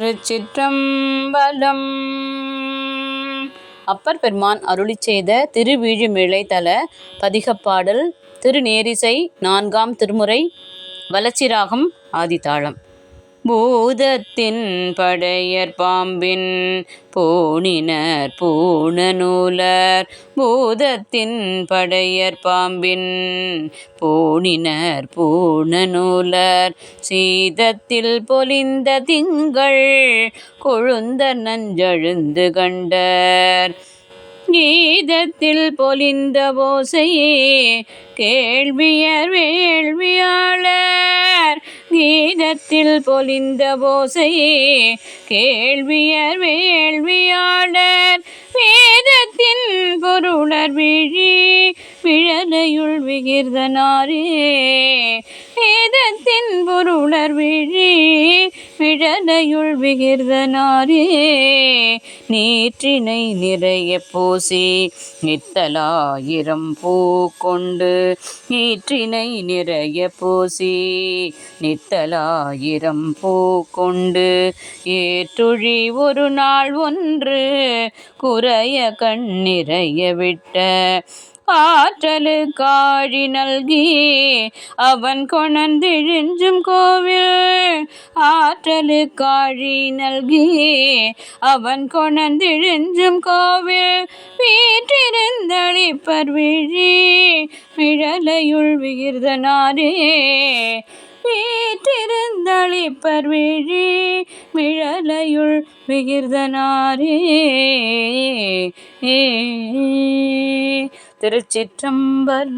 திருச்சிற்றம்பலம். அப்பர் பெருமான் அருளி செய்த திருவீழிமிழை தல பதிகப்பாடல். திருநேரிசை 4ஆம் திருமுறை. வளச்சிராகம் ஆதிதாளம். பூதத்தின் படையர் பாம்பின் பூணினர் பூணநூலர். பூதத்தின் படையர் பாம்பின் பூணினர் பூணநூலர். சீதத்தில் பொலிந்த திங்கள் கொழுந்த நஞ்சழுந்து கண்டர். கீதத்தில் பொலிந்த ஓசையே கேள்வியர் வேள்வியாளர். கீதத்தில் பொலிந்த ஓசையே கேள்வியர் வேள்வியாளர். வேதத்தின் பொருளர் விழி விழலையுள் விகிர்தனாரே. வேதத்தின் பொருளர் விழி விழலையுள் விகிர்தனாரே. நீற்றினை நிறைய பூசி நித்தலாயிரம் பூ கொண்டு. நீற்றினை நிறைய பூசி நித்தலாயிரம் பூ கொண்டு. ஏற்றுழி ஒரு நாள் ஒன்று குறைய கண் நிறைய விட்ட. ஆற்றலு காழி நல்கி அவன் கொணர்ந்திழிஞ்சும் கோவில். ஆற்றலு காழி நல்கி அவன் கொணர்ந்திழிஞ்சும் கோவில். வீற்றிருந்தளிப்பர் விழி விழலையுள் விகிர்தனாரே. வீற்றிருந்தளிப்பர் விழி விழலையுள் விகிர்தனாரே. திருச்சிற்றம்பலம்.